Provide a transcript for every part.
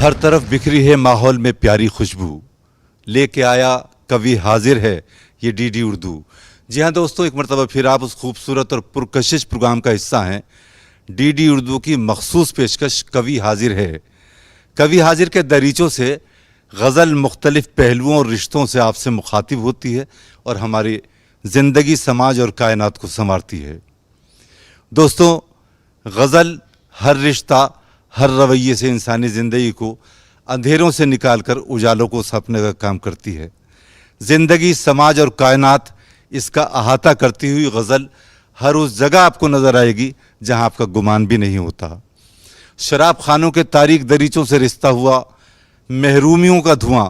हर तरफ बिखरी है माहौल में प्यारी खुशबू, लेके आया कवि हाजिर है ये डीडी उर्दू। जी हाँ दोस्तों, एक मरतबा फिर आप उस खूबसूरत और पुरकशिश प्रोग्राम का हिस्सा हैं। डीडी उर्दू की मखसूस पेशकश कवि हाजिर है। कवि हाजिर के दरीचों से गज़ल मुख्तलिफ पहलुओं और रिश्तों से आपसे मुखातिब होती है और हमारी ज़िंदगी, समाज और कायनात को संवारती है। दोस्तों, गज़ल हर रिश्ता, हर रवैये से इंसानी ज़िंदगी को अंधेरों से निकालकर उजालों को सपने का काम करती है। ज़िंदगी, समाज और कायनात इसका अहाता करती हुई गज़ल हर उस जगह आपको नज़र आएगी जहां आपका गुमान भी नहीं होता। शराब खानों के तारीक दरीचों से रिश्ता हुआ महरूमियों का धुआं,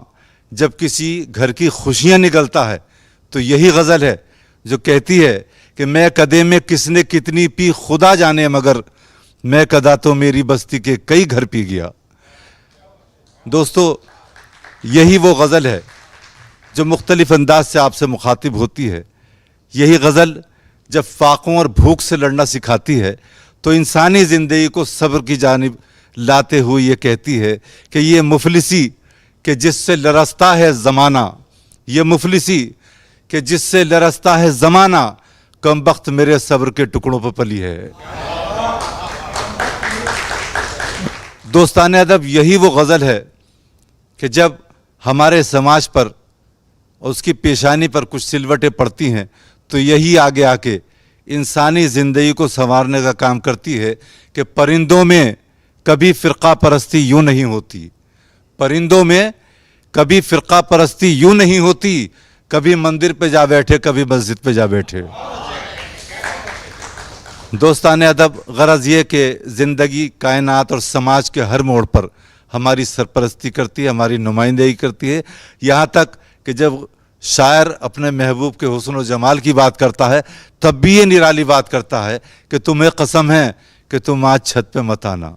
जब किसी घर की खुशियां निकलता है तो यही गज़ल है जो कहती है कि मैं कदे में किसने कितनी पी खुदा जाने, मगर मैं कदा तो मेरी बस्ती के कई घर पी गया। दोस्तों, यही वो गज़ल है जो मुख्तलिफ अंदाज से आपसे मुखातिब होती है। यही गज़ल जब फाकों और भूख से लड़ना सिखाती है तो इंसानी ज़िंदगी को सब्र की जानिब लाते हुए ये कहती है कि ये मुफलिसी कि जिससे लरसता है ज़माना, ये मुफलिसी कि जिससे लरसता है ज़माना, कमबख्त मेरे सब्र के टुकड़ों पर पली है। दोस्ताने अदब, यही वो गज़ल है कि जब हमारे समाज पर उसकी पेशानी पर कुछ सिलवटें पड़ती हैं तो यही आगे आके इंसानी ज़िंदगी को संवारने का काम करती है कि परिंदों में कभी फ़िरका परस्ती यूँ नहीं होती, परिंदों में कभी फ़िरका परस्ती यूँ नहीं होती, कभी मंदिर पे जा बैठे, कभी मस्जिद पे जा बैठे। दोस्ताने अदब, गरज ये कि ज़िंदगी, कायनात और समाज के हर मोड़ पर हमारी सरपरस्ती करती है, हमारी नुमाइंदगी करती है। यहाँ तक कि जब शायर अपने महबूब के हुस्न और जमाल की बात करता है तब भी ये निराली बात करता है कि तुम्हें कसम है कि तुम आज छत पे मत आना,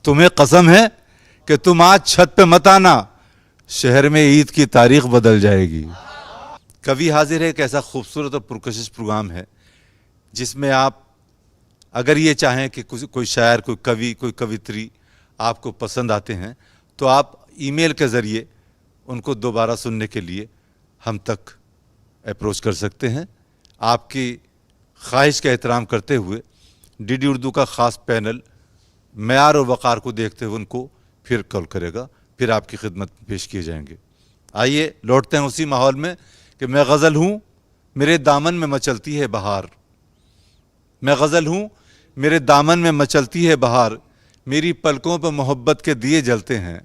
तुम्हें कसम है कि तुम आज छत पे मत आना, शहर में ईद की तारीख बदल जाएगी। कवि हाजिर है एक ऐसा खूबसूरत और पुरकशिश प्रोग्राम है जिसमें आप अगर ये चाहें कि कोई शायर, कोई कवि, कोई कवित्री आपको पसंद आते हैं तो आप ईमेल के ज़रिए उनको दोबारा सुनने के लिए हम तक अप्रोच कर सकते हैं। आपकी ख्वाहिश का एहतराम करते हुए डीडी उर्दू का ख़ास पैनल मेयार और वक़ार को देखते हुए उनको फिर कॉल करेगा, फिर आपकी खिदमत पेश किए जाएंगे। आइए लौटते हैं उसी माहौल में कि मैं गज़ल हूँ, मेरे दामन में मचलती है बहार, मैं गज़ल हूँ, मेरे दामन में मचलती है बहार, मेरी पलकों पर मोहब्बत के दिए जलते हैं।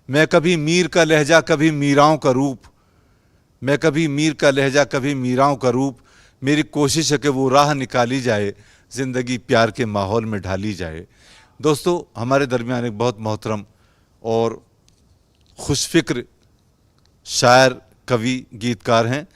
मैं कभी मीर का लहजा, कभी मीराओं का रूप, मैं कभी मीर का लहजा, कभी मीराओं का रूप, मेरी कोशिश है कि वो राह निकाली जाए, ज़िंदगी प्यार के माहौल में ढाली जाए। दोस्तों, हमारे दरमियान एक बहुत मोहतरम और खुशफ़िक्र शायर, कवि, गीतकार हैं।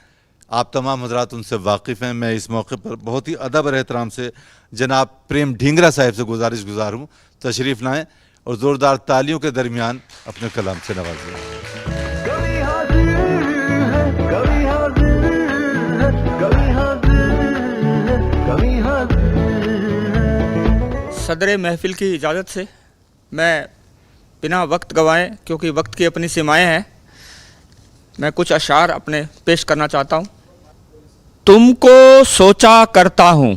आप तमाम हज़रात उनसे वाकिफ़ हैं। मैं इस मौके पर बहुत ही अदब और एहतराम से जनाब प्रेम ढींगरा साहब से गुज़ारिश हूँ तशरीफ़ लाएँ और ज़ोरदार तालियों के दरमियान अपने कलाम से नवाजें। सदर महफिल की इजाज़त से मैं बिना वक्त गवाएं, क्योंकि वक्त की अपनी सीमाएं हैं, मैं कुछ अशार अपने पेश करना चाहता हूँ। तुमको सोचा करता हूँ,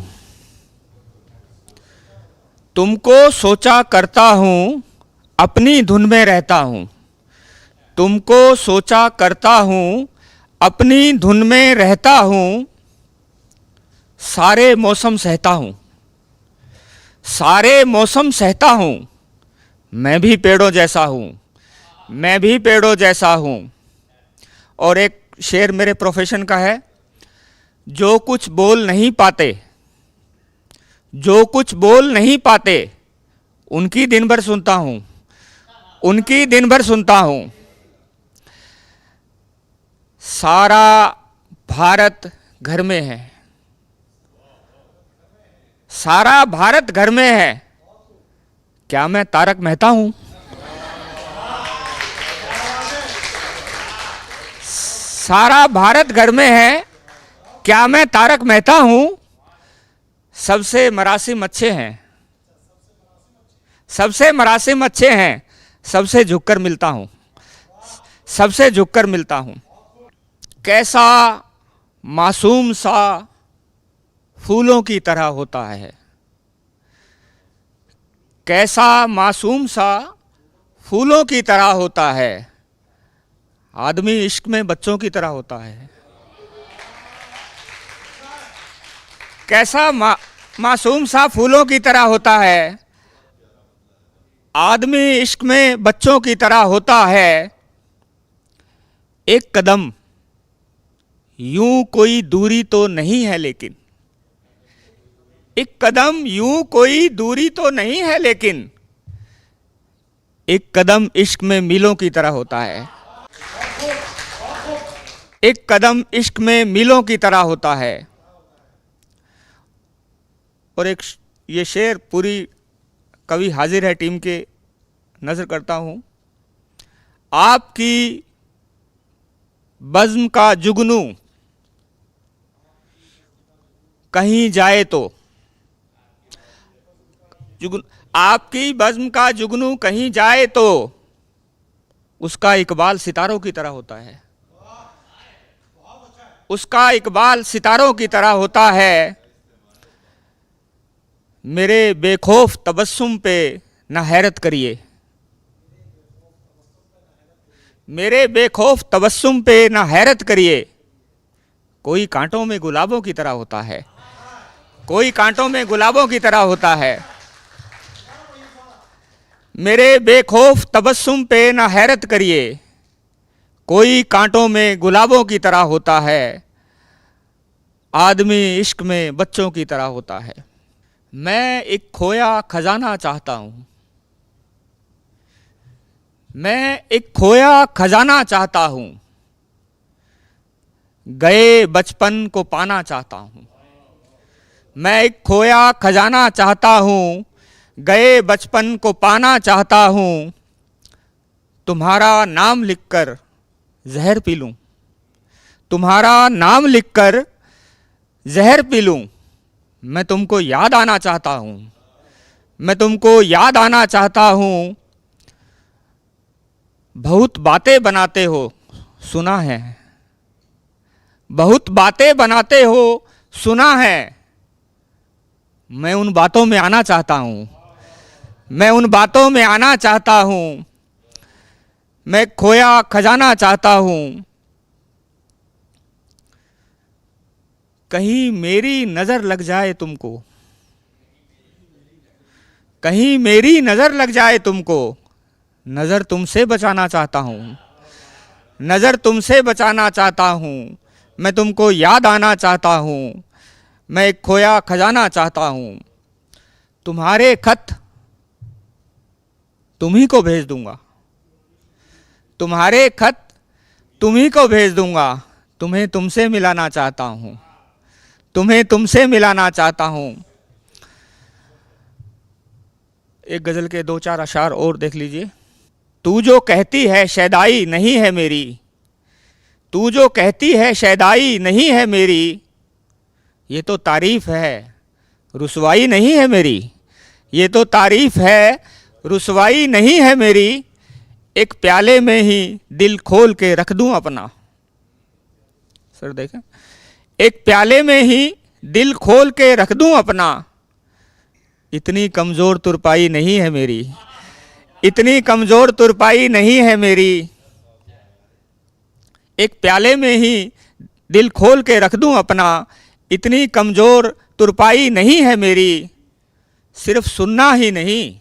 तुमको सोचा करता हूँ, अपनी धुन में रहता हूँ, तुमको सोचा करता हूँ, अपनी धुन में रहता हूँ, सारे मौसम सहता हूँ, सारे मौसम सहता हूँ, मैं भी पेड़ों जैसा हूँ, मैं भी पेड़ों जैसा हूँ। और एक शेर मेरे प्रोफेशन का है, जो कुछ बोल नहीं पाते, जो कुछ बोल नहीं पाते, उनकी दिन भर सुनता हूँ, उनकी दिन भर सुनता हूँ। सारा भारत घर में है, सारा भारत घर में है, क्या मैं तारक मेहता हूँ? सारा भारत घर में है, क्या मैं तारक मेहता हूँ? सबसे मरासिम अच्छे हैं, सबसे मरासिम अच्छे हैं, सबसे झुककर मिलता हूँ, सबसे झुककर मिलता हूँ। कैसा मासूम सा फूलों की तरह होता है, कैसा मासूम सा फूलों की तरह होता है, आदमी इश्क में बच्चों की तरह होता है। कैसा मासूम सा फूलों की तरह होता है, आदमी इश्क में बच्चों की तरह होता है। एक कदम यूं कोई दूरी तो नहीं है लेकिन, एक कदम यूं कोई दूरी तो नहीं है लेकिन, एक कदम इश्क में मीलों की तरह होता है। एक कदम इश्क में मीलों की तरह होता है। और एक ये शेर पूरी कवि हाजिर है टीम के, नज़र करता हूँ। आपकी बज़्म का जुगनू कहीं जाए तो, आपकी बज़्म का जुगनू कहीं जाए तो उसका इकबाल सितारों की तरह होता है, उसका इकबाल सितारों की तरह होता है। मेरे बेखौफ तबस्सुम पे न हैरत करिए, मेरे बेखौफ तबस्सुम पे न हैरत करिए, कोई कांटों में गुलाबों की तरह होता है, कोई कांटों में गुलाबों की तरह होता है। मेरे बेखौफ तबस्सुम पे न हैरत करिए, कोई कांटों में गुलाबों की तरह होता है, आदमी इश्क में बच्चों की तरह होता है। मैं एक खोया खजाना चाहता हूँ, मैं एक खोया खजाना चाहता हूँ, गए बचपन को पाना चाहता हूँ। मैं एक खोया खजाना चाहता हूँ, गए बचपन को पाना चाहता हूँ। तुम्हारा नाम लिखकर जहर पी लूँ, तुम्हारा नाम लिखकर जहर पी लूँ। मैं तुमको याद आना चाहता हूँ, मैं तुमको याद आना चाहता हूँ। बहुत बातें बनाते हो सुना है, बहुत बातें बनाते हो सुना है। मैं उन बातों में आना चाहता हूँ, मैं उन बातों में आना चाहता हूँ। मैं खोया खजाना चाहता हूँ। कहीं मेरी नजर लग जाए तुमको, कहीं मेरी नजर लग जाए तुमको, नजर तुमसे बचाना चाहता हूँ, नजर तुमसे बचाना चाहता हूँ। मैं तुमको याद आना चाहता हूँ, मैं एक खोया खजाना चाहता हूँ। तुम्हारे खत तुम्ही को भेज दूंगा, तुम्हारे खत तुम्ही को भेज दूंगा। तुम्हें तुमसे मिलाना चाहता हूँ, तुम्हें तुमसे मिलाना चाहता हूँ। एक गजल के 2-4 अशार और देख लीजिए। तू जो कहती है शैदाई नहीं है मेरी, तू जो कहती है शैदाई नहीं है मेरी, ये तो तारीफ है रुसवाई नहीं है मेरी, ये तो तारीफ है रुसवाई नहीं है मेरी। एक प्याले में ही दिल खोल के रख दूं अपना, सर देखें, एक प्याले में ही दिल खोल के रख दूं अपना। इतनी कमजोर तुरपाई नहीं है मेरी, इतनी कमजोर तुरपाई नहीं है मेरी। एक प्याले में ही दिल खोल के रख दूं अपना, इतनी कमजोर तुरपाई नहीं है मेरी। सिर्फ सुनना ही नहीं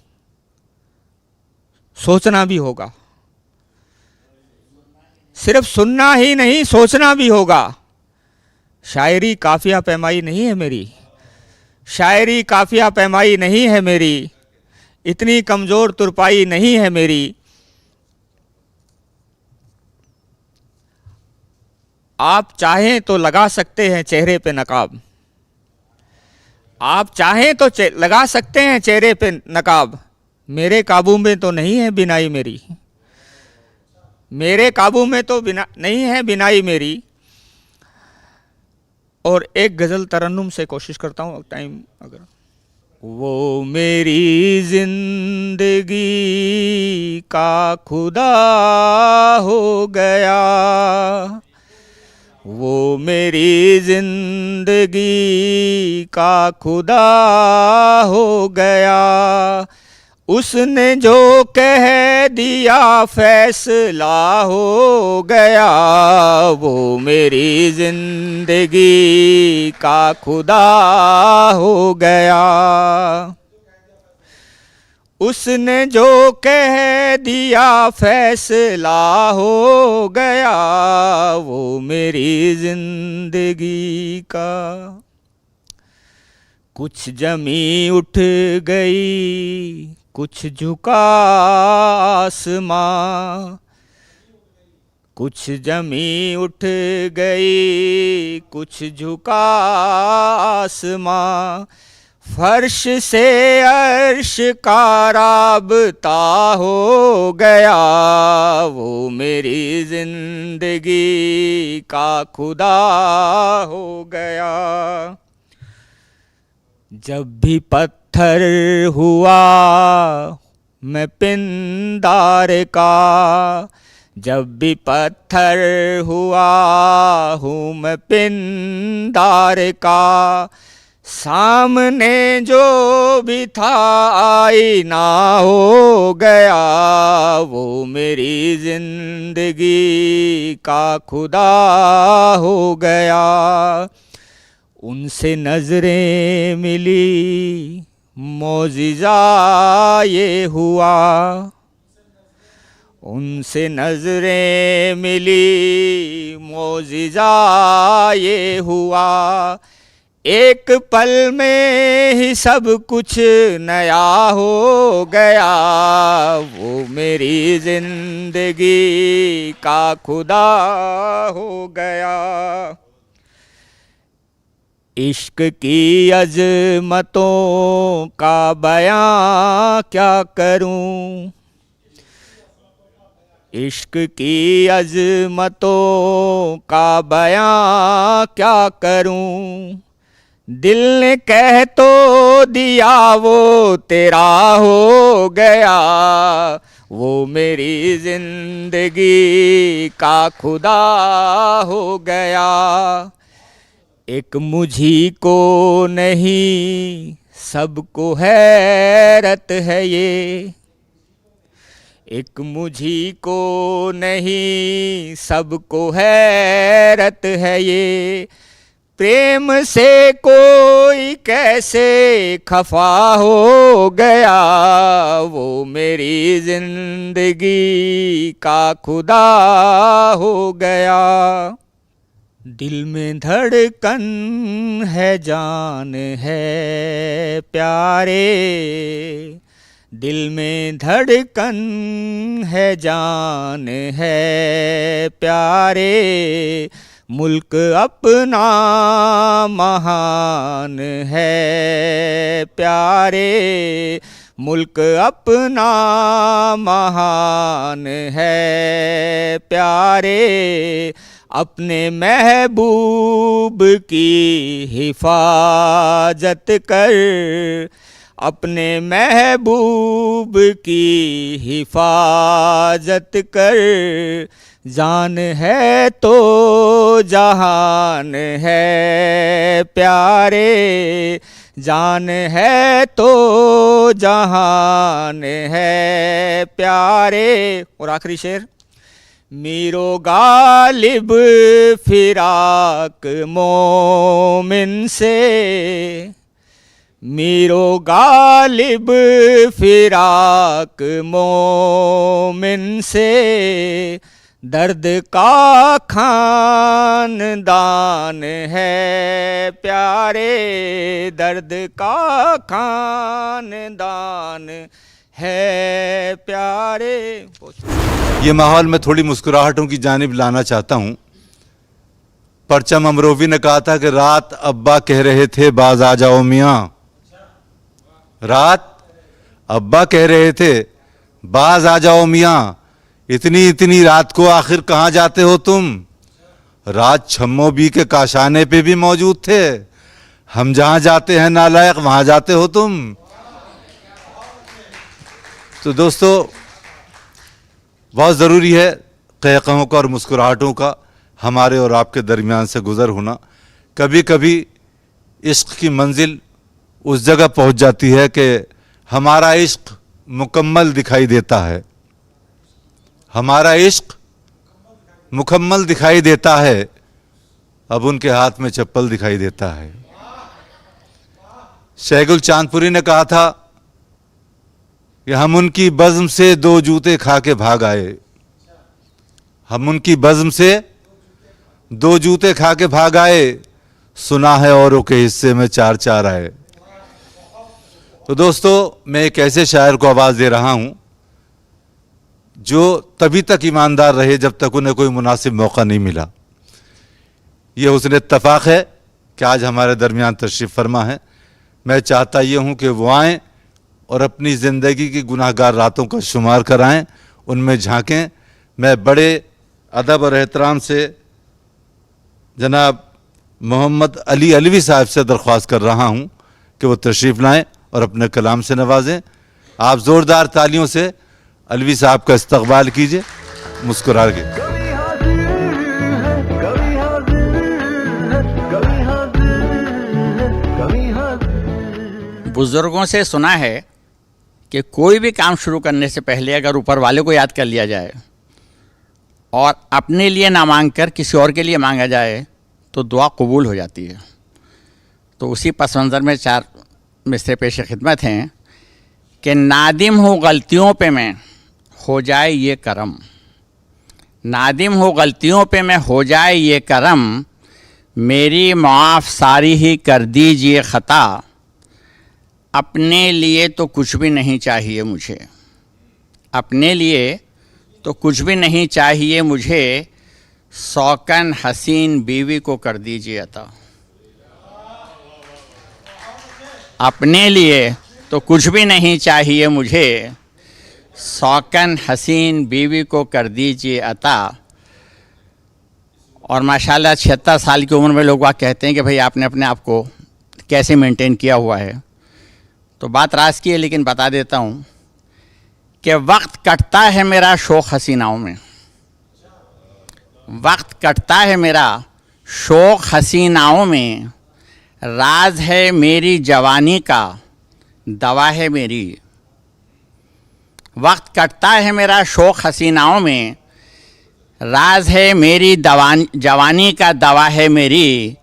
सोचना भी होगा, सिर्फ सुनना ही नहीं सोचना भी होगा। शायरी काफिया पैमाई नहीं है मेरी, शायरी काफिया पैमाई नहीं है मेरी। इतनी कमजोर तुरपाई नहीं है मेरी। आप चाहें तो लगा सकते हैं चेहरे पे नकाब, आप चाहें तो लगा सकते हैं चेहरे पे नकाब। मेरे काबू में तो नहीं है बिनाई मेरी, मेरे काबू में तो नहीं है बिनाई मेरी। और एक गज़ल तरन्नुम से कोशिश करता हूँ, टाइम अगर वो मेरी जिंदगी का खुदा हो गया, वो मेरी जिंदगी का खुदा हो गया। उसने जो कह दिया फैसला हो गया, वो मेरी जिंदगी का खुदा हो गया। उसने जो कह दिया फैसला हो गया, वो मेरी जिंदगी का। कुछ जमी उठ गई, कुछ झुका आसमां, कुछ जमी उठ गई, कुछ झुका आसमां। फर्श से अर्श का राबता हो गया, वो मेरी जिंदगी का खुदा हो गया। जब भी पत्थर हुआ मैं पिंदार का, जब भी पत्थर हुआ हूँ मैं पिंदार का। सामने जो भी था आईना हो गया, वो मेरी जिंदगी का खुदा हो गया। उनसे नजरें मिली मौजिज़ा ये हुआ, उनसे नजरें मिली मौजिज़ा ये हुआ। एक पल में ही सब कुछ नया हो गया, वो मेरी जिंदगी का खुदा हो गया। इश्क की अजमतों का बयां क्या करूं, इश्क की अजमतों का बयां क्या करूं। दिल ने कह तो दिया वो तेरा हो गया, वो मेरी जिंदगी का खुदा हो गया। एक मुझी को नहीं सबको हैरत है ये, एक मुझी को नहीं सबको हैरत है ये। प्रेम से कोई कैसे खफा हो गया, वो मेरी जिंदगी का खुदा हो गया। दिल में धड़कन है जान है प्यारे, दिल में धड़कन है जान है प्यारे। मुल्क अपना महान है प्यारे, मुल्क अपना महान है प्यारे। अपने महबूब की हिफाजत कर, अपने महबूब की हिफाजत कर। जान है तो जहान है प्यारे, जान है तो जहान है प्यारे। और आखिरी शेर। मीरो गालिब फिराक मोमिन से, मीरो गालिब फिराक मोमिन से। दर्द का खानदान है प्यारे, दर्द का खानदान है प्यारे। ये माहौल में थोड़ी मुस्कुराहटों की जानिब लाना चाहता हूँ। परचम अमरोवी ने कहा था कि रात अब्बा कह रहे थे बाज आ जाओ मियाँ, रात अब्बा कह रहे थे बाज आ जाओ मियाँ। इतनी इतनी रात को आखिर कहाँ जाते हो तुम। रात छम्मो बी के काशाने पे भी मौजूद थे, हम जहां जाते हैं नालायक वहां जाते हो तुम। तो दोस्तों, बहुत ज़रूरी है कहकहों का और मुस्कुराहटों का हमारे और आपके दरमियान से गुज़र होना। कभी कभी इश्क की मंजिल उस जगह पहुंच जाती है कि हमारा इश्क मुकम्मल दिखाई देता है, हमारा इश्क मुकम्मल दिखाई देता है, अब उनके हाथ में चप्पल दिखाई देता है। शहगुल चांदपुरी ने कहा था कि हम उनकी बज़्म से 2 जूते खा के भाग आए, हम उनकी बज़्म से 2 जूते खा के भाग आए, सुना है औरों के हिस्से में 4-4 आए। तो दोस्तों, मैं एक ऐसे शायर को आवाज़ दे रहा हूं जो तभी तक ईमानदार रहे जब तक उन्हें कोई मुनासिब मौका नहीं मिला। यह हुस्न इत्तफाक है कि आज हमारे दरमियान तशरीफ़ फरमा है। मैं चाहता ये हूं कि वो आएँ और अपनी ज़िंदगी की गुनाहगार रातों का शुमार कराएं, उनमें झांकें। मैं बड़े अदब और एहतराम से जनाब मोहम्मद अली अलवी साहब से दरख्वास्त कर रहा हूं कि वो तशरीफ़ लाएं और अपने कलाम से नवाजें। आप ज़ोरदार तालियों से अलवी साहब का इस्तकबाल कीजिए मुस्कुरा के। बुजुर्गों से सुना है कि कोई भी काम शुरू करने से पहले अगर ऊपर वाले को याद कर लिया जाए और अपने लिए ना मांग कर किसी और के लिए मांगा जाए तो दुआ कबूल हो जाती है। तो उसी पस मंज़र में 4 मिसरे पेश खिदमत हैं कि नादिम हो गलतियों पे मैं, हो जाए ये करम, नादिम हो गलतियों पे मैं, हो जाए ये करम, मेरी माफ़ सारी ही कर दीजिए ख़ता, अपने लिए तो कुछ भी नहीं चाहिए मुझे, अपने लिए तो कुछ भी नहीं चाहिए मुझे, सौकन हसीन बीवी को कर दीजिए अता, अपने लिए तो कुछ भी नहीं चाहिए मुझे, सौकन हसीन बीवी को कर दीजिए अता। और माशाल्लाह 76 साल की उम्र में लोग वाह कहते हैं कि भाई आपने अपने आप को कैसे मेंटेन किया हुआ है। तो बात राज की है, लेकिन बता देता हूँ कि वक्त कटता है मेरा शौक़ हसीनाओं में, वक्त कटता है मेरा शौक़ हसीनाओं में, राज है मेरी जवानी का, दवा है मेरी, वक्त कटता है मेरा शौक़ हसीनाओं में, राज है मेरी जवानी का, दवा है मेरी,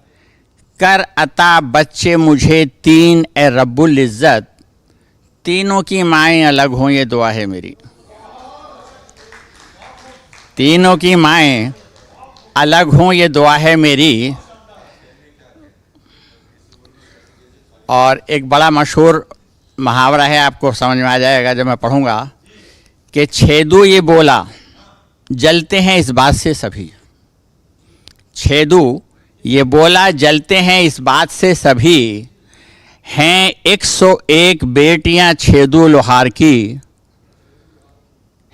कर अता बच्चे मुझे 3 ए रब्बुल इज़्ज़त, तीनों की माएँ अलग हों ये दुआ है मेरी, तीनों की माएँ अलग हों ये दुआ है मेरी। और एक बड़ा मशहूर मुहावरा है, आपको समझ में आ जाएगा जब मैं पढ़ूँगा, कि छेदू ये बोला जलते हैं इस बात से सभी, छेदू ये बोला जलते हैं इस बात से सभी, हैं 101 बेटियां छेदू लोहार की,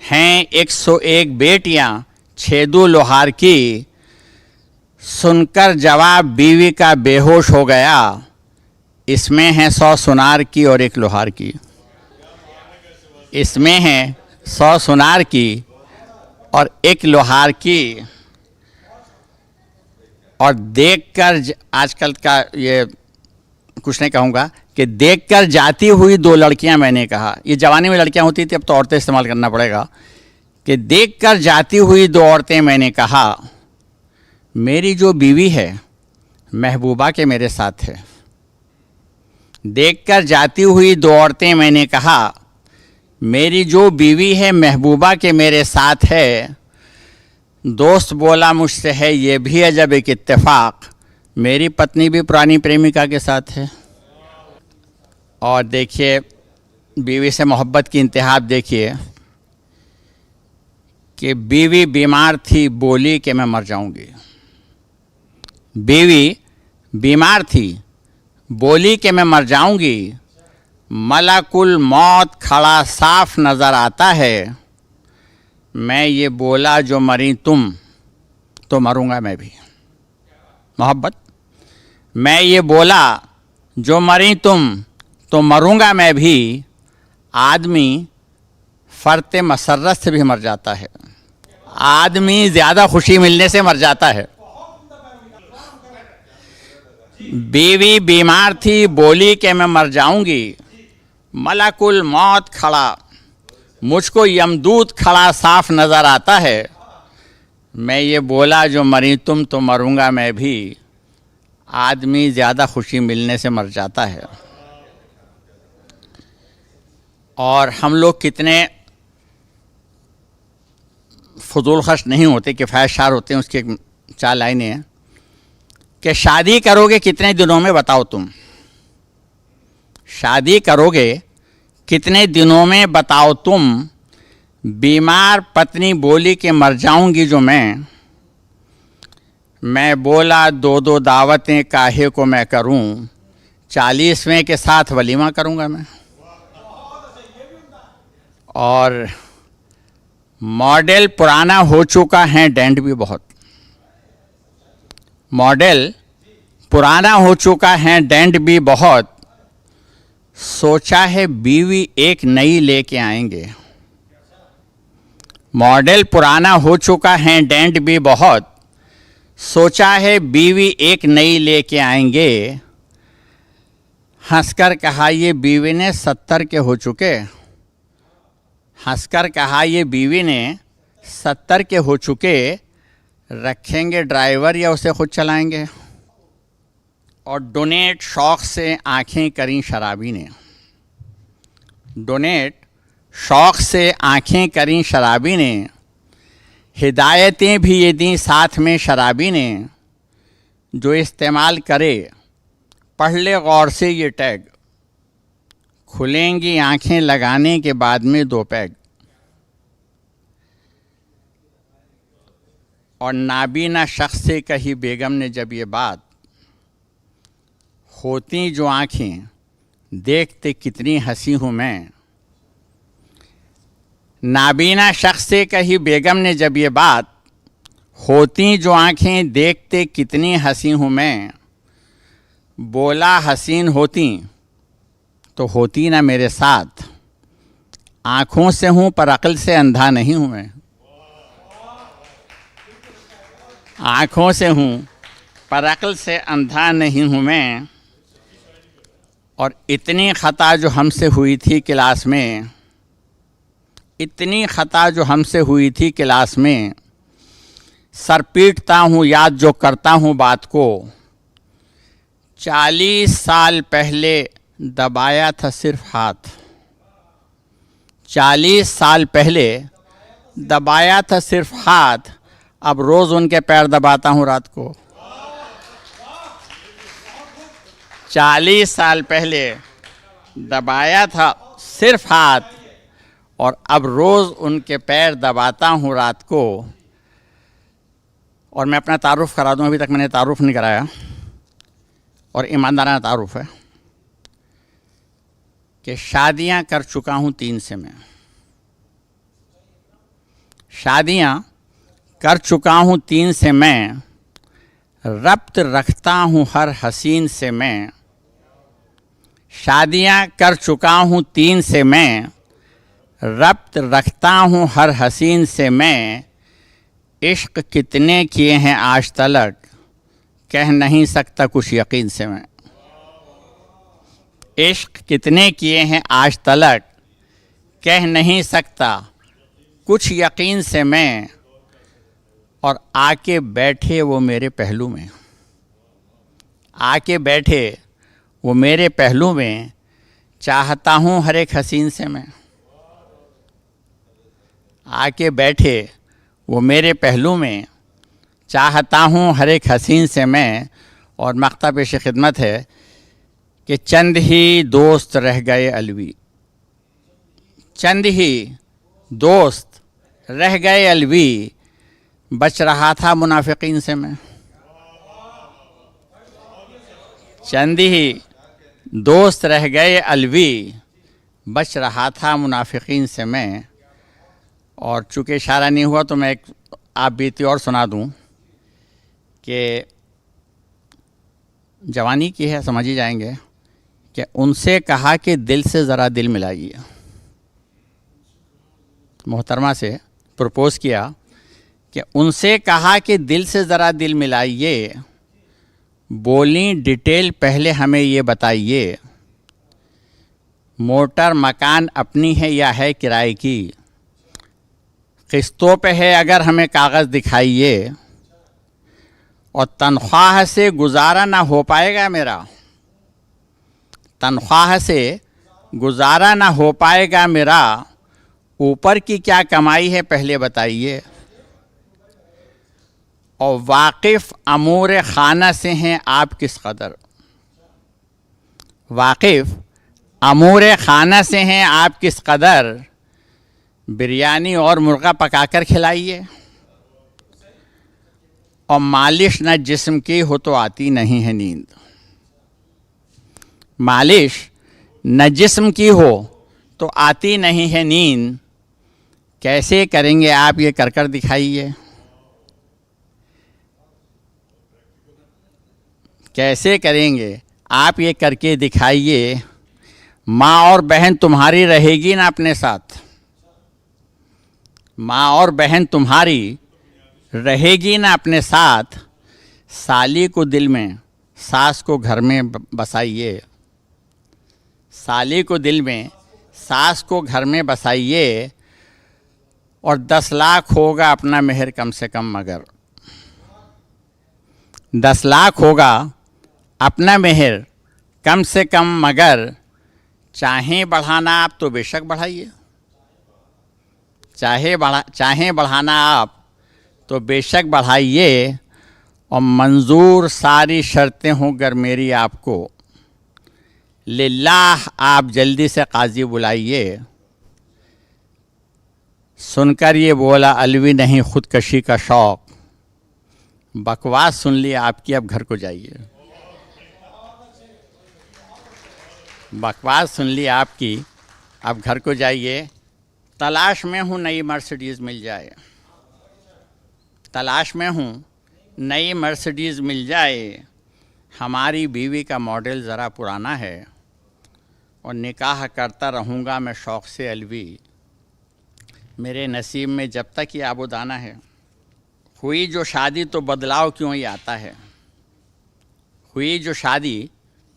हैं 101 बेटियां छेदू लोहार की, सुनकर जवाब बीवी का बेहोश हो गया, इसमें है 100 सुनार की और 1 लोहार की, इसमें है 100 सुनार की और 1 लोहार की। और देखकर, आजकल का ये कुछ नहीं कहूँगा, कि देखकर जाती हुई 2 लड़कियां मैंने कहा, ये जवानी में लड़कियां होती थी, अब तो औरतें इस्तेमाल करना पड़ेगा, कि देखकर जाती हुई 2 औरतें मैंने कहा, मेरी जो बीवी है महबूबा के मेरे साथ है, देखकर जाती हुई 2 औरतें मैंने कहा, मेरी जो बीवी है महबूबा के मेरे साथ है, दोस्त बोला मुझसे है ये भी अजब एक इत्तेफाक, मेरी पत्नी भी पुरानी प्रेमिका के साथ है। और देखिए बीवी से मोहब्बत की इंतहा देखिए कि बीवी बीमार थी बोली कि मैं मर जाऊंगी, बीवी बीमार थी बोली कि मैं मर जाऊंगी, मलकुल मौत खड़ा साफ नज़र आता है, मैं ये बोला जो मरी तुम तो मरूंगा मैं भी। मोहब्बत, मैं ये बोला जो मरी तुम तो मरूंगा मैं भी, आदमी फरते मसर्रत से भी मर जाता है। आदमी ज़्यादा खुशी मिलने से मर जाता है। बीवी बीमार थी, बोली कि मैं मर जाऊंगी। मलकुल मौत खड़ा, मुझको यमदूत खड़ा साफ नज़र आता है। मैं ये बोला जो मरी तुम तो मरूंगा मैं भी, आदमी ज़्यादा खुशी मिलने से मर जाता है। और हम लोग कितने फजूल खर्च नहीं होते, किफ़ायत शार होते हैं। उसकी एक 4 लाइनें हैं कि शादी करोगे कितने दिनों में बताओ तुम, शादी करोगे कितने दिनों में बताओ तुम। बीमार पत्नी बोली कि मर जाऊंगी जो मैं बोला 2-2 दावतें काहे को मैं करूं, 40वें के साथ वलीमा करूंगा मैं। और मॉडल पुराना हो चुका है, डेंट भी बहुत। मॉडल पुराना हो चुका है, डेंट भी बहुत। सोचा है बीवी एक नई लेके आएंगे। मॉडल पुराना हो चुका है, डेंट भी बहुत। सोचा है बीवी एक नई लेके आएंगे। हंसकर कहा ये बीवी ने 70 के हो चुके। हंसकर कहा ये बीवी ने 70 के हो चुके। रखेंगे ड्राइवर या उसे खुद चलाएंगे। और डोनेट शौक़ से आंखें करी शराबी ने। डोनेट शौक़ से आंखें करी शराबी ने। हिदायतें भी ये दी साथ में शराबी ने। जो इस्तेमाल करे पढ़ ले गौर से ये टैग, खुलेंगी आंखें लगाने के बाद में 2 पैग। और नाबीना शख्स से कही बेगम ने जब ये बात, होती जो आँखें देखते कितनी हंसी हूँ मैं। नाबीना शख्स से कही बेगम ने जब ये बात, होती जो आँखें देखते कितनी हंसी हूँ मैं। बोला हसीन होती तो होती ना मेरे साथ, आँखों से हूँ पर अक्ल से अंधा नहीं हूँ मैं। आँखों से हूँ पर अक्ल से अंधा नहीं हूँ मैं। और इतनी ख़ता जो हमसे हुई थी क्लास में, इतनी ख़ता जो हमसे हुई थी क्लास में, सर पीटता हूँ याद जो करता हूँ बात को। 40 साल पहले दबाया था सिर्फ हाथ। 40 साल पहले दबाया था सिर्फ हाथ, अब रोज़ उनके पैर दबाता हूँ रात को। 40 साल पहले दबाया था सिर्फ हाथ, और अब रोज़ उनके पैर दबाता हूँ रात को। और मैं अपना तारुफ़ करा दूँ, अभी तक मैंने तारुफ़ नहीं कराया, और ईमानदाराना तारुफ़ है कि शादियाँ कर चुका हूँ 3 से मैं। शादियाँ कर चुका हूँ 3 से मैं, रब्त रखता हूँ हर हसीन से मैं। शादियाँ कर चुका हूँ 3 से मैं, रब्त रखता हूँ हर हसीन से मैं। इश्क कितने किए हैं आज तलक, कह नहीं सकता कुछ यकीन से मैं। इश्क कितने किए हैं आज तलक, कह नहीं सकता कुछ यकीन से मैं। और आके बैठे वो मेरे पहलू में, आके बैठे वो मेरे पहलू में, चाहता हूँ हर एक हसीन से मैं। आके बैठे वो मेरे पहलू में, चाहता हूँ हर एक हसीन से मैं। और मख्ता पेश खिदमत है कि चंद ही दोस्त रह गए अलवी, चंद ही दोस्त रह गए अलवी, बच रहा था मुनाफिकीन से मैं। चंद ही दोस्त रह गए अलवी, बच रहा था मुनाफिकीन से मैं। और चूँकि इशारा नहीं हुआ तो मैं एक आप बीती और सुना दूँ कि जवानी की है, समझ ही जाएंगे कि उनसे कहा कि दिल से ज़रा दिल मिलाइए। मोहतरमा से प्रपोज़ किया कि उनसे कहा कि दिल से ज़रा दिल मिलाइए, बोली डिटेल पहले हमें ये बताइए, मोटर मकान अपनी है या है किराए की, किस्तों पे है अगर हमें कागज़ दिखाइए, और तनख्वाह से गुजारा ना हो पाएगा मेरा, तनख्वाह से गुजारा ना हो पाएगा मेरा, ऊपर की क्या कमाई है पहले बताइए, और वाकिफ़ अमूर खाना से हैं आप किस कदर, वाकिफ़ अमूर खाना से हैं आप किस कदर, बिरयानी और मुर्गा पकाकर खिलाइए, और मालिश न जिस्म की हो तो आती नहीं है नींद, मालिश न जिस्म की हो तो आती नहीं है नींद, कैसे करेंगे आप ये कर कर दिखाइए, कैसे करेंगे आप ये करके दिखाइए, माँ और बहन तुम्हारी रहेगी ना अपने साथ, माँ और बहन तुम्हारी रहेगी ना अपने साथ, साली को दिल में सास को घर में बसाइए, साली को दिल में सास को घर में बसाइए, और 10 लाख होगा अपना मेहर कम से कम मगर, 10 लाख होगा अपना मेहर कम से कम मगर, चाहें बढ़ाना आप तो बेशक बढ़ाइए, चाहें बढ़ाना आप तो बेशक बढ़ाइए, और मंजूर सारी शर्तें हों गर मेरी आपको, लिल्लाह आप जल्दी से काजी बुलाइए। सुनकर ये बोला अलवी नहीं खुदकशी का शौक़, बकवास सुन ली आपकी अब घर को जाइए, बकवास सुन ली आपकी अब घर को जाइए, तलाश में हूँ नई मर्सिडीज़ मिल जाए, तलाश में हूँ नई मर्सिडीज़ मिल जाए, हमारी बीवी का मॉडल ज़रा पुराना है, और निकाह करता रहूँगा मैं शौक़ से अलवी, मेरे नसीब में जब तक ये आबुदाना है, हुई जो शादी तो बदलाव क्यों ही आता है, हुई जो शादी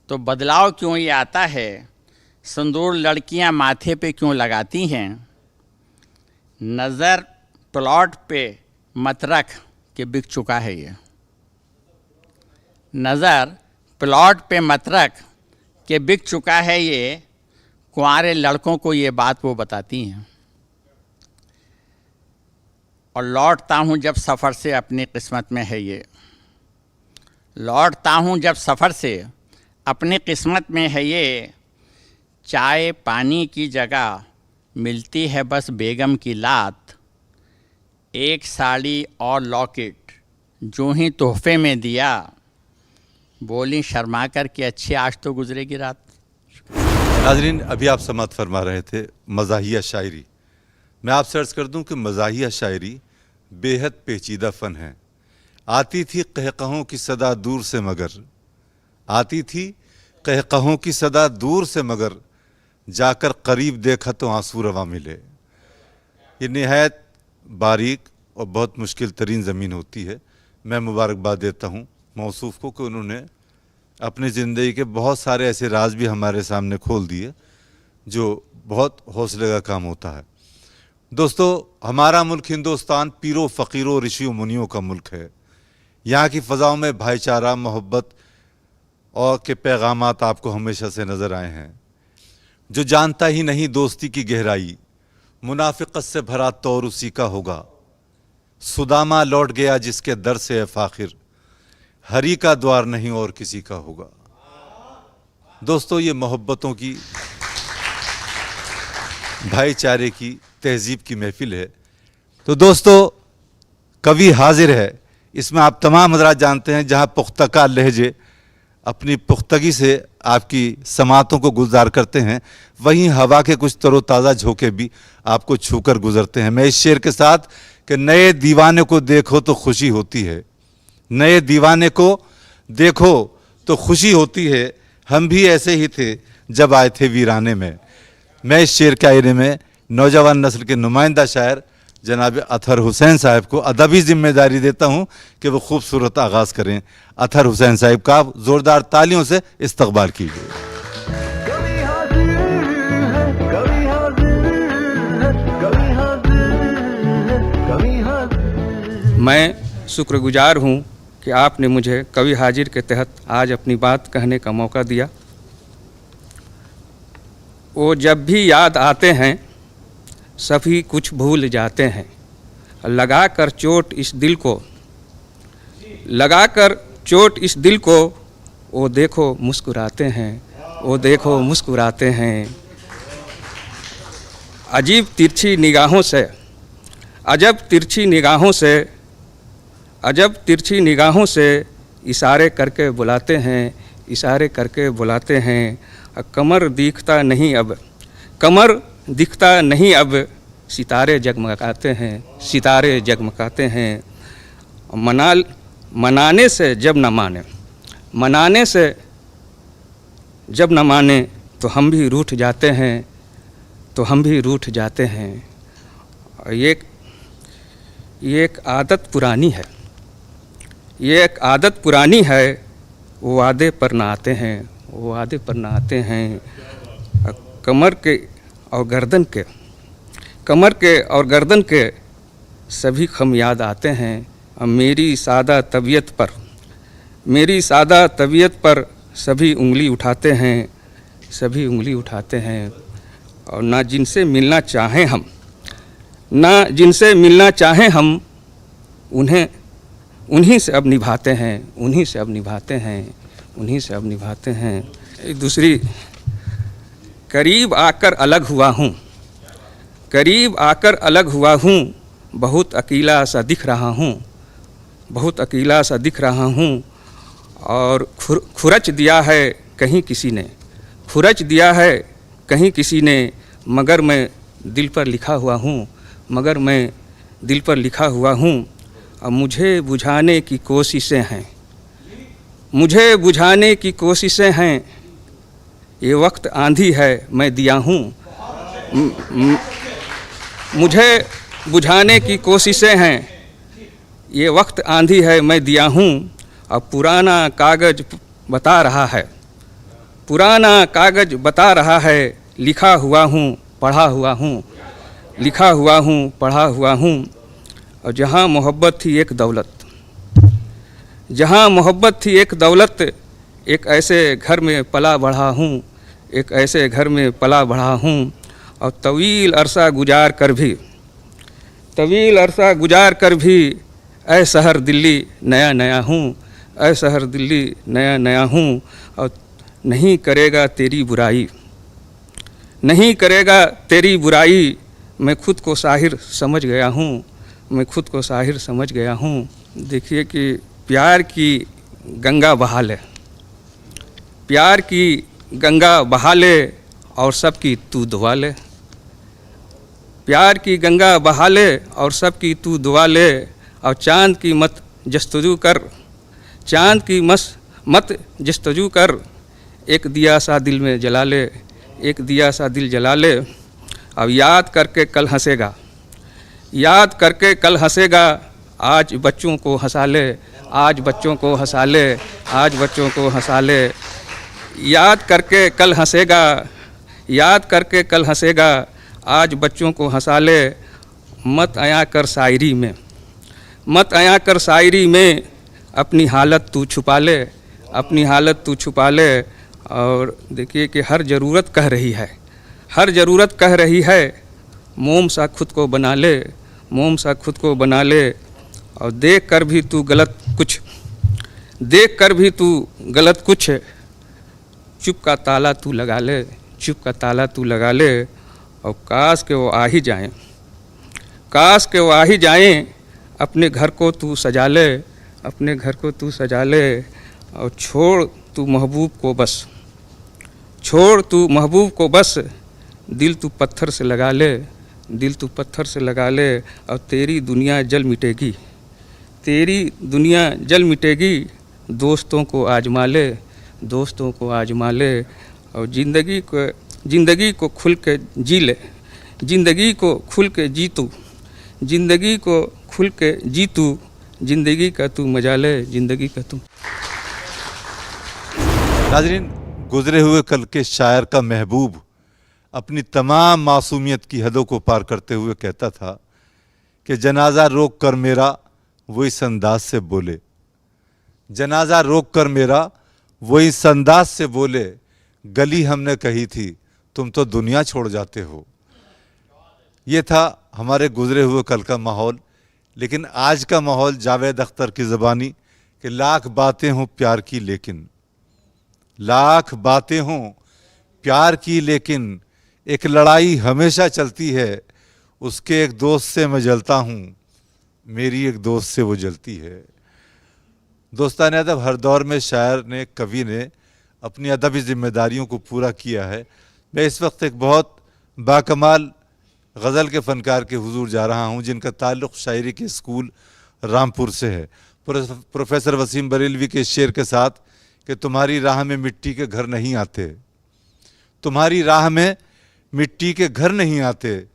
तो बदलाव क्यों ही आता है, सिंदूर लड़कियां माथे पे क्यों लगाती हैं, नज़र प्लॉट पे मत रख कि बिक चुका है ये, नज़र प्लॉट पे मत रख कि बिक चुका है ये, कुंवारे लड़कों को ये बात वो बताती हैं, और लौटता हूँ जब सफ़र से अपनी किस्मत में है ये, लौटता हूँ जब सफ़र से अपनी किस्मत में है ये, चाय पानी की जगह मिलती है बस बेगम की लात, एक साड़ी और लॉकेट जो ही तोहफे में दिया, बोली शर्मा कर कि अच्छी आज तो गुजरेगी रात। नाज़रीन, अभी आप समाअत फरमा रहे थे मज़ाहिया शायरी। मैं आपसे अर्ज़ कर दूं कि मज़ाहिया शायरी बेहद पेचीदा फ़न है। आती थी कहकहों की सदा दूर से मगर, आती थी कहकहों की सदा दूर से मगर, जाकर करीब देखा तो आंसू रवा मिले। ये निहायत बारीक और बहुत मुश्किल तरीन ज़मीन होती है। मैं मुबारकबाद देता हूँ मौसूफ़ को कि उन्होंने अपनी ज़िंदगी के बहुत सारे ऐसे राज भी हमारे सामने खोल दिए जो बहुत हौसले का काम होता है। दोस्तों, हमारा मुल्क हिंदुस्तान पीरों फ़कीरों ऋषियों मुनियों का मुल्क है। यहाँ की फ़ज़ाओं में भाईचारा, मोहब्बत और के पैगामात आपको हमेशा से नज़र आए हैं। जो जानता ही नहीं दोस्ती की गहराई, मुनाफिकत से भरा तौर उसी का होगा। सुदामा लौट गया जिसके दर से है फ़ाखिर, हरी का द्वार नहीं और किसी का होगा। दोस्तों, ये मोहब्बतों की, भाईचारे की, तहजीब की महफिल है। तो दोस्तों, कवि हाजिर है। इसमें आप तमाम हज़रात जानते हैं जहाँ पुख्तका लहजे अपनी पुख्तगी से आपकी समातों को गुलजार करते हैं, वहीं हवा के कुछ तरोताज़ा झोंके भी आपको छूकर गुजरते हैं। मैं इस शेर के साथ कि नए दीवाने को देखो तो खुशी होती है, नए दीवाने को देखो तो खुशी होती है, हम भी ऐसे ही थे जब आए थे वीराने में। मैं इस शेर के आईने में नौजवान नस्ल के नुमाइंदा शायर जनाब अतहर हुसैन साहब को अदबी जिम्मेदारी देता हूं कि वो खूबसूरत आगाज़ करें। अतहर हुसैन साहब का आप ज़ोरदार तालियों से इस्तकबाल कीजिए। कभी हाजिर है, कभी हाजिर है, कभी हाजिर है, कभी हाजिर। मैं शुक्रगुजार हूँ कि आपने मुझे कवि हाजिर के तहत आज अपनी बात कहने का मौका दिया। वो जब भी याद आते हैं सभी कुछ भूल जाते हैं, लगा कर चोट इस दिल को, लगा कर चोट इस दिल को, वो देखो मुस्कुराते हैं, वो देखो मुस्कुराते हैं। अजीब तिरछी निगाहों से, अजब तिरछी निगाहों से, अजब तिरछी निगाहों से इशारे करके बुलाते हैं, इशारे करके बुलाते हैं। कमर दिखता नहीं अब, कमर दिखता नहीं अब, सितारे जगमगाते हैं, सितारे जगमगाते हैं। मनाने से जब न माने, मनाने से जब न माने तो हम भी रूठ जाते हैं, तो हम भी रूठ जाते हैं। और ये एक आदत पुरानी है, ये एक आदत पुरानी है। वो वादे पर ना आते हैं, वो वादे पर ना आते हैं। कमर के और गर्दन के, कमर के और गर्दन के सभी खम याद आते हैं। अब मेरी सादा तबीयत पर, मेरी सादा तबीयत पर सभी उंगली उठाते हैं, सभी उंगली उठाते हैं। और ना जिनसे मिलना चाहें हम, ना जिनसे मिलना चाहें हम, उन्हें उन्हीं से अब निभाते हैं, उन्हीं से अब निभाते हैं, उन्हीं से अब निभाते हैं। एक दूसरी, करीब आकर अलग हुआ हूँ, करीब आकर अलग हुआ हूँ, बहुत अकेला सा दिख रहा हूँ, बहुत अकेला सा दिख रहा हूँ। और खुरच दिया है कहीं किसी ने, खुरच दिया है कहीं किसी ने, मगर मैं दिल पर लिखा हुआ हूँ, मगर मैं दिल पर लिखा हुआ हूँ। अब मुझे बुझाने की कोशिशें हैं, मुझे बुझाने की कोशिशें हैं। ये वक्त आंधी है मैं दिया हूँ, मुझे बुझाने की कोशिशें हैं। ये वक्त आंधी है मैं दिया हूँ। अब पुराना कागज़ बता रहा है, पुराना कागज़ बता रहा है, लिखा हुआ हूँ पढ़ा हुआ हूँ, लिखा हुआ हूँ पढ़ा हुआ हूँ। और जहाँ मोहब्बत थी एक दौलत, जहाँ मोहब्बत थी एक दौलत, एक ऐसे घर में पला बढ़ा हूँ, एक ऐसे घर में पला बढ़ा हूँ। और तवील अरसा गुजार कर भी, तवील अरसा गुजार कर भी, ऐ शहर दिल्ली नया नया हूँ, ऐ शहर दिल्ली नया नया हूँ। और नहीं करेगा तेरी बुराई, नहीं करेगा तेरी बुराई, मैं खुद को साहिर समझ गया हूँ, मैं खुद को साहिर समझ गया हूँ। देखिए कि प्यार की गंगा बहा ले, प्यार की गंगा बहा ले, और सबकी तू दुआ ले, प्यार की गंगा बहा ले और सबकी तू दुआ ले। और चाँद की मत जस्तजू कर, चाँद की मत जस्तजू कर, एक दिया सा दिल में जला ले, एक दिया सा दिल जला ले। अब याद करके कल हंसेगा, याद करके कल हंसेगा, आज बच्चों को हंसा ले, आज बच्चों को हंसा ले, आज बच्चों को हंसा ले। याद करके कल हंसेगा, याद करके कल हंसेगा, आज बच्चों को हंसा ले। मत आया कर शायरी में, मत आया कर शायरी में, अपनी हालत तू छुपा ले, अपनी हालत तू छुपा ले। और देखिए कि हर ज़रूरत कह रही है, हर ज़रूरत कह रही है, मोम सा खुद को बना ले, मोम सा खुद को बना ले। और देख कर भी तू गलत कुछ, देख कर भी तू गलत कुछ, चुप का ताला तू लगा ले, चुप का ताला तू लगा ले। और काश के वो आ ही जाएं, काश के वो आ ही जाएं, अपने घर को तू सजा ले, अपने घर को तू सजा ले। और छोड़ तू महबूब को बस, छोड़ तू महबूब को बस, दिल तू पत्थर से लगा ले, दिल तू पत्थर से लगा ले। और तेरी दुनिया जल मिटेगी, तेरी दुनिया जल मिटेगी, दोस्तों को आजमा ले, दोस्तों को आजमा ले और ज़िंदगी को खुल के जी ले, ज़िंदगी को खुल के जी तू, ज़िंदगी को खुल के जी तू, ज़िंदगी का तू मजा ले, ज़िंदगी का तू। नाज़रीन, गुजरे हुए कल के शायर का महबूब अपनी तमाम मासूमियत की हदों को पार करते हुए कहता था कि जनाजा रोक कर मेरा वो इस अंदाज से बोले, जनाजा रोक कर मेरा वो इस अंदाज से बोले, गली हमने कही थी तुम तो दुनिया छोड़ जाते हो। ये था हमारे गुजरे हुए कल का माहौल। लेकिन आज का माहौल जावेद अख्तर की ज़बानी कि लाख बातें हों प्यार की लेकिन, लाख बातें हों प्यार की लेकिन एक लड़ाई हमेशा चलती है, उसके एक दोस्त से मैं जलता हूँ, मेरी एक दोस्त से वो जलती है। दोस्ताने अदब हर दौर में शायर ने, कवि ने अपनी अदबी जिम्मेदारियों को पूरा किया है। मैं इस वक्त एक बहुत बाकमाल गज़ल के फ़नकार के हुजूर जा रहा हूँ जिनका ताल्लुक़ शायरी के स्कूल रामपुर से है। प्रोफेसर वसीम बरेलवी के शेर के साथ कि तुम्हारी राह में मिट्टी के घर नहीं आते, तुम्हारी राह में मिट्टी के घर नहीं आते,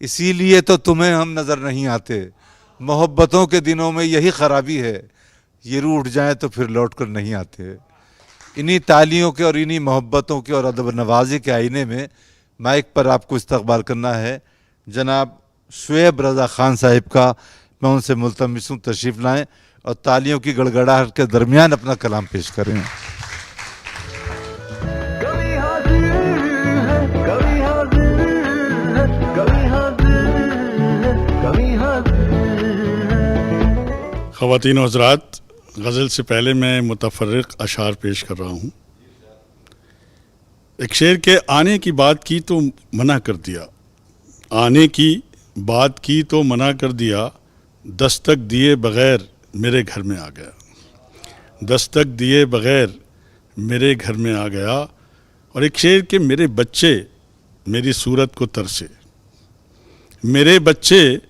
इसीलिए तो तुम्हें हम नज़र नहीं आते। मोहब्बतों के दिनों में यही ख़राबी है, ये रूठ जाएं तो फिर लौट कर नहीं आते। इन्हीं तालियों के और इन्हीं मोहब्बतों के और अदब नवाज़ी के आईने में माइक पर आपको इस्तकबाल करना है जनाब शुएब रज़ा ख़ान साहिब का। मैं उनसे मुल्तमिस हूँ तशरीफ़ लाएँ और तालियों की गड़गड़ाहट के दरमियान अपना कलाम पेश करें। कभी हाजिर है, कभी हाजिर है, कभी हाजिर है, कभी हाजिर है। ख़वातीन व हज़रात, गज़ल से पहले मैं मुतफ़र्रिक़ अशार पेश कर रहा हूँ। एक शेर के आने की बात की तो मना कर दिया, आने की बात की तो मना कर दिया, दस्तक दिए बग़ैर मेरे घर में आ गया, दस्तक दिए बग़ैर मेरे घर में आ गया। और एक शेर के मेरे बच्चे मेरी सूरत को तरसे, मेरे बच्चे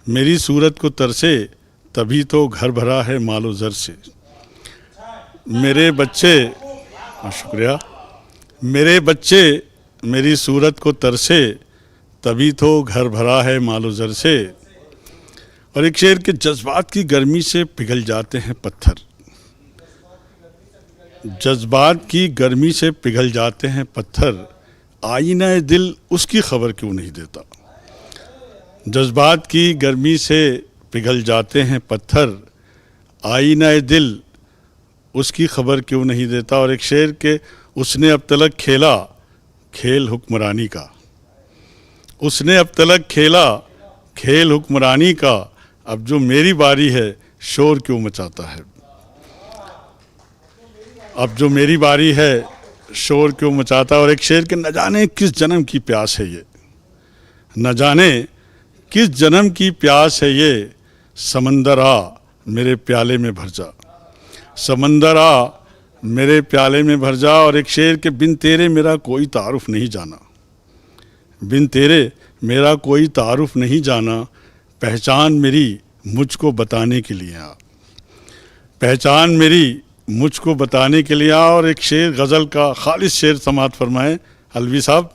मेरी सूरत को तरसे, तभी तो घर भरा है मालो ज़र से। मेरे बच्चे, शुक्रिया, मेरे बच्चे मेरी सूरत को तरसे, तभी तो घर भरा है मालो ज़र से। और एक शेर के जज्बात की गर्मी से पिघल जाते हैं पत्थर, जज्बात की गर्मी से पिघल जाते हैं पत्थर, आईना दिल उसकी खबर क्यों नहीं देता। जज्बात की गर्मी से पिघल जाते हैं पत्थर, आईना दिल उसकी खबर क्यों नहीं देता। और एक शेर के उसने अब तलक खेला खेल हुक्मरानी का, उसने अब तलक खेला खेल हुक्मरानी का, अब जो मेरी बारी है शोर क्यों मचाता है। अब जो मेरी बारी है शोर क्यों मचाता है। और एक शेर के न जाने किस जन्म की प्यास है ये, न जाने किस जन्म की प्यास है ये, समंदर आ मेरे प्याले में भर जा, समंदर आ मेरे प्याले में भर जा। और एक शेर के बिन तेरे मेरा कोई तारुफ नहीं जाना, बिन तेरे मेरा कोई तारुफ नहीं जाना, पहचान मेरी मुझको बताने के लिए आ, पहचान मेरी मुझको बताने के लिए आ। और एक शेर गज़ल का खालिस शेर समात फरमाएं अलवी साहब।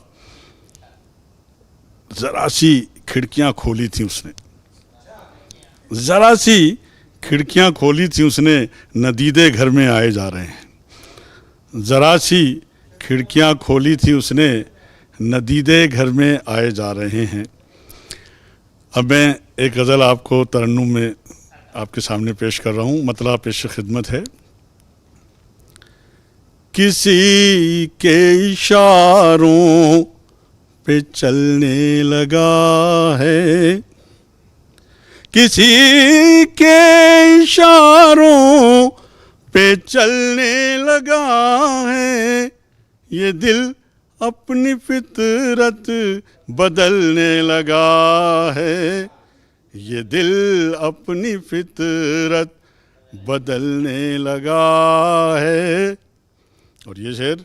ज़रा सी खिड़कियाँ खोली थी उसने, ज़रा सी खिड़कियाँ खोली थी उसने, नदीदे घर में आए जा रहे हैं, ज़रा सी खिड़कियाँ खोली थी उसने, नदीदे घर में आए जा रहे हैं। अब मैं एक गज़ल आपको तरन्नुम में आपके सामने पेश कर रहा हूँ। मतलब पेश खिदमत है। किसी के इशारों पे चलने लगा है, किसी के इशारों पे चलने लगा है, ये दिल अपनी फितरत बदलने लगा है, ये दिल अपनी फितरत बदलने लगा है। और ये शेर,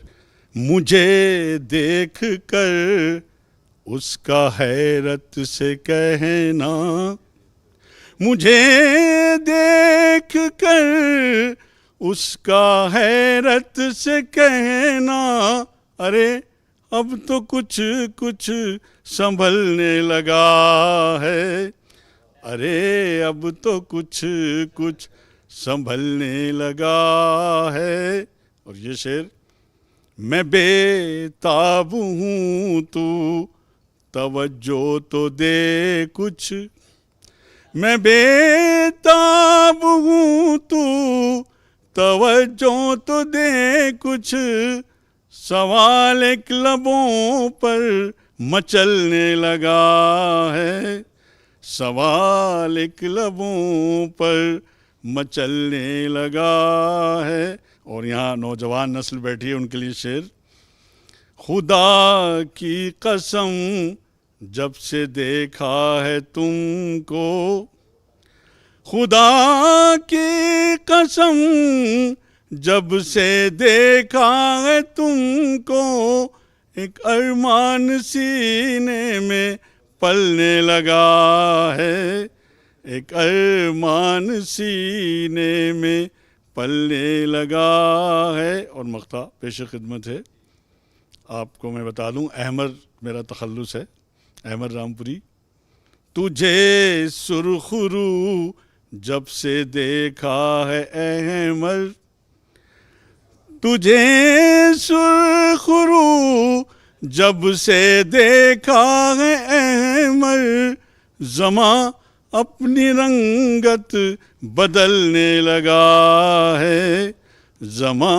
मुझे देख कर उसका हैरत से कहना, मुझे देख कर उसका हैरत से कहना, अरे अब तो कुछ कुछ संभलने लगा है, अरे अब तो कुछ कुछ संभलने लगा है। और ये शेर, मैं बेताब हूँ तू तवज्जो तो दे कुछ, मैं बेताब हूँ तू तवज्जो तो दे कुछ, सवाल एक लबों पर मचलने लगा है, सवाल एक लबों पर मचलने लगा है। और यहाँ नौजवान नस्ल बैठी है, उनके लिए शेर, खुदा की कसम जब से देखा है तुमको, खुदा की कसम जब से देखा है तुमको, एक अरमान सीने में पलने लगा है, एक अरमान सीने में पलने लगा है। और मख्ता पेश खिदमत है, आपको मैं बता दूं, अहमद मेरा तखल्लुस है, अहमद रामपुरी। तुझे सुरखरू जब से देखा है अहमद, तुझे सुरखरू जब से देखा है अहमद, ज़मा अपनी रंगत बदलने लगा है, ज़मा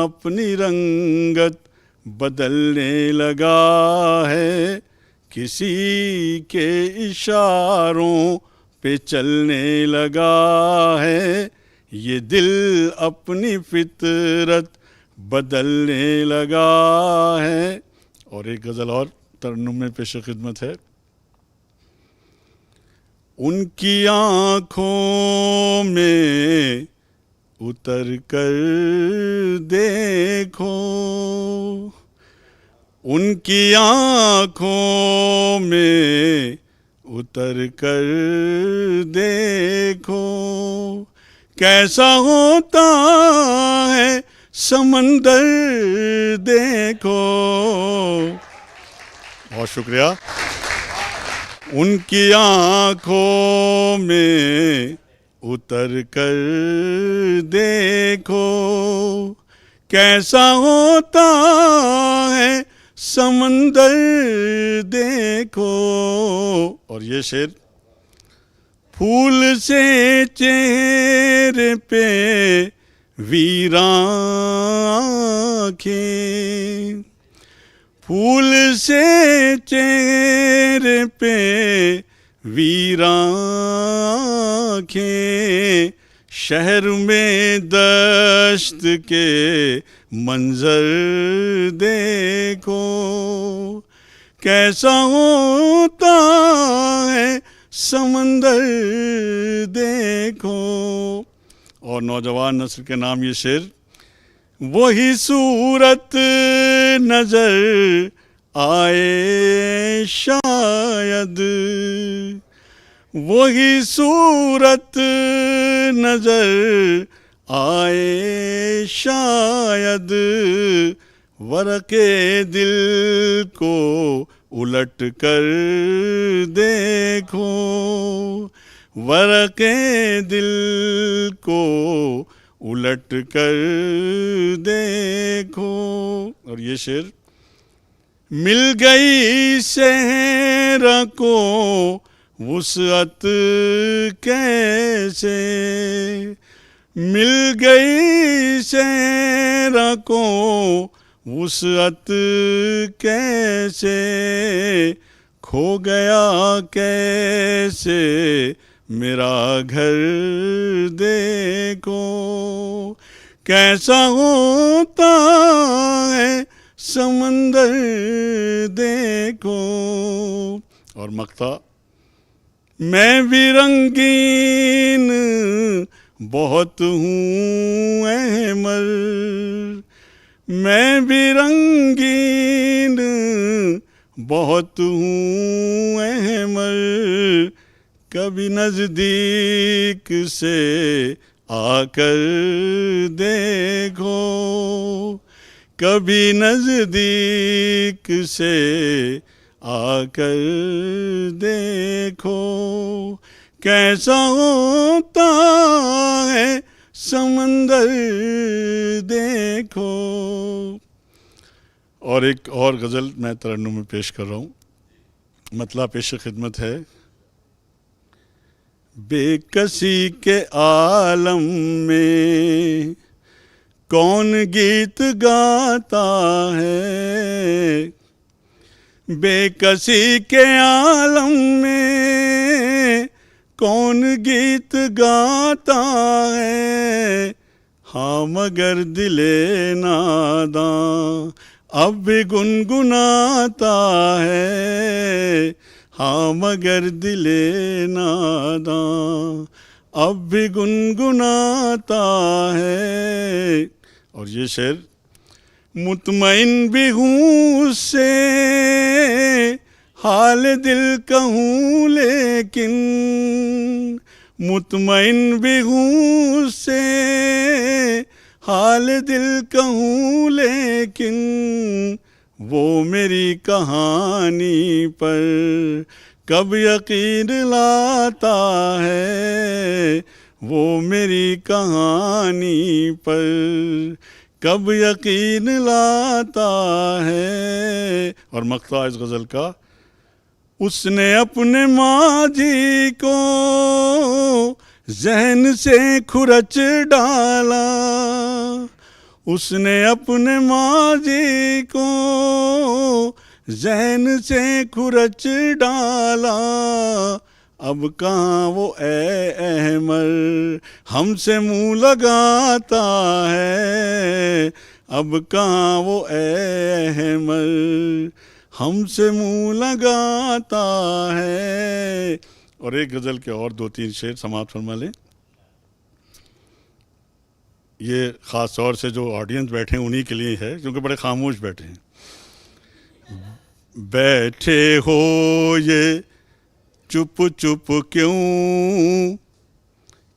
अपनी रंगत बदलने लगा है, किसी के इशारों पे चलने लगा है, ये दिल अपनी फितरत बदलने लगा है। और एक गज़ल और तरन्नुम में पेश खिदमत है, उनकी आँखों में उतर कर देखो, उनकी आँखों में उतर कर देखो, कैसा होता है समंदर देखो। बहुत शुक्रिया। उनकी आँखों में उतर कर देखो, कैसा होता है समंदर देखो। और ये शेर, फूल से चेहरे पे वीरान आँखें, फूल से चेहरे पे वीरान आँखें, शहर में दश्त के मंजर देखो, कैसा होता है समंदर देखो। और नौजवान नस्ल के नाम ये शेर, वही सूरत नजर आए शायद, वही सूरत नजर आए शायद, वरक़े दिल को उलट कर देखो, वरक़े दिल को उलट कर देखो। और ये शेर, मिल गई सहरा को वुसअत कैसे, मिल गई सहरा को वुसअत कैसे, खो गया कैसे मेरा घर देखो, कैसा होता है समंदर देखो। और मक्ता, मैं भी रंगीन बहुत हूँ अहमद, मैं भी रंगीन बहुत हूँ अहमद, कभी नज़दीक से आकर देखो, कभी नजदीक से आकर देखो, कैसा होता है समंदर देखो। और एक और गज़ल मैं तरन्नुम में पेश कर रहा हूँ, मतलब पेश खिदमत है। बेकसी के आलम में कौन गीत गाता है, बेकसी के आलम में कौन गीत गाता है। हाँ मगर दिले नादां अब भी गुनगुनाता है, हाँ मगर दिले नादां अब भी गुनगुनाता है। और ये शेर, मुतमइन भी हूँ उससे हाल दिल कहूँ लेकिन, मुतमइन भी हूँ उससे हाल दिल कहूँ लेकिन, वो मेरी कहानी पर कब यकीन लाता है, वो मेरी कहानी पर कब यकीन लाता है। और मक़ता इस गज़ल का, उसने अपने माजी को ज़हन से खुरच डाला, उसने अपने माजी को ज़हन से खुरच डाला। अब कहाँ वो अहमर हमसे मुँह लगाता है, अब कहाँ वो अहमर हमसे मुँह लगाता है। और एक गज़ल के और 2-3 शेर समाप्त फरमा लें। ये ख़ास तौर से जो ऑडियंस बैठे हैं उन्हीं के लिए है, क्योंकि बड़े खामोश बैठे हैं। बैठे हो ये चुप चुप क्यों,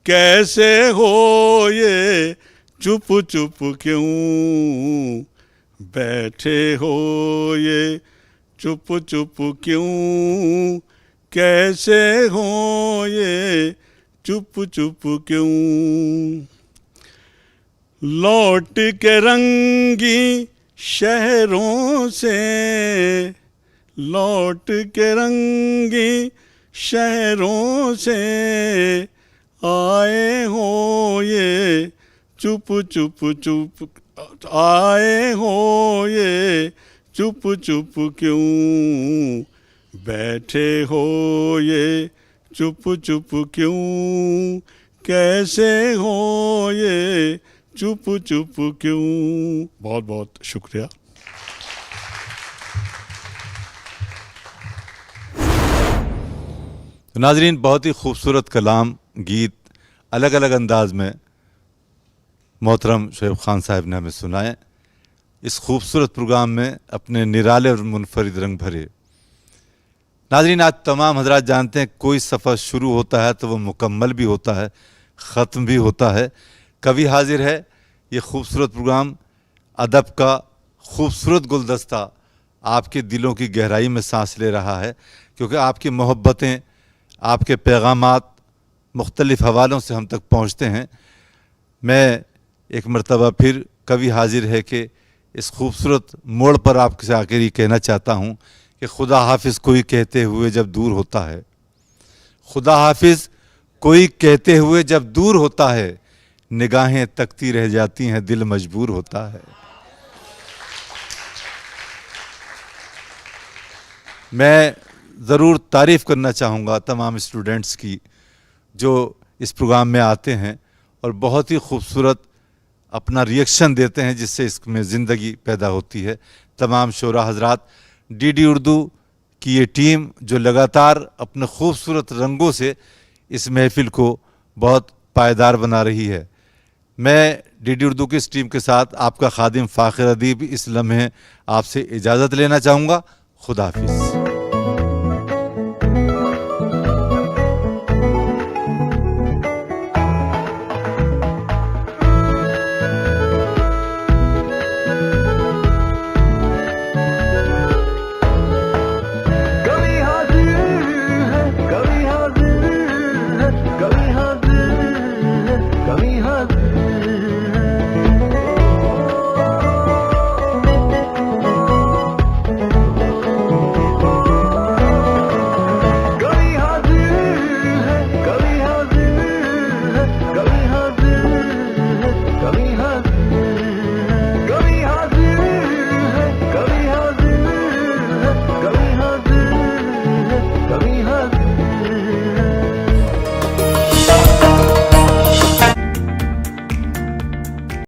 कैसे हो ये चुप चुप क्यों, बैठे हो ये चुप चुप क्यों, कैसे हो ये चुप चुप क्यों। लौट के रंगी शहरों से, लौट के रंगी शहरों से आए हो ये चुप चुप चुप, आए हो ये चुप चुप क्यों, बैठे हो ये चुप चुप क्यों, कैसे हो ये चुप चुप क्यों। बहुत बहुत शुक्रिया। तो नाजरीन, बहुत ही खूबसूरत कलाम, गीत अलग अलग अंदाज में मोहतरम शोएब खान साहब ने हमें सुनाए। इस खूबसूरत प्रोग्राम में अपने निराले और मुनफरिद रंग भरे। नाजरीन, आज तमाम हजरात जानते हैं कोई सफ़र शुरू होता है तो वो मुकम्मल भी होता है, ख़त्म भी होता है। कभी हाजिर है ये खूबसूरत प्रोग्राम अदब का खूबसूरत गुलदस्ता आपके दिलों की गहराई में सांस ले रहा है, क्योंकि आपकी मोहब्बतें, आपके पैगामात मुख्तलिफ़ हवालों से हम तक पहुँचते हैं। मैं एक मरतबा फिर कभी हाजिर है कि इस खूबसूरत मोड़ पर आपसे आकर ये कहना चाहता हूँ कि खुदा हाफिज़ कोई कहते हुए जब दूर होता है, खुदा हाफिज़ कोई कहते हुए जब दूर होता है, निगाहें तकती रह जाती हैं, दिल मजबूर होता है। मैं ज़रूर तारीफ़ करना चाहूँगा तमाम स्टूडेंट्स की जो इस प्रोग्राम में आते हैं और बहुत ही खूबसूरत अपना रिएक्शन देते हैं, जिससे इसमें ज़िंदगी पैदा होती है। तमाम शोरा हजरात, डीडी उर्दू की ये टीम जो लगातार अपने खूबसूरत रंगों से इस महफ़िल को बहुत पायदार बना रही है। मैं डीडी उर्दू की इस टीम के साथ आपका खादिम फ़ाखिर अदीब इस लम्हे आपसे इजाज़त लेना चाहूँगा। खुदा हाफिज़। कभी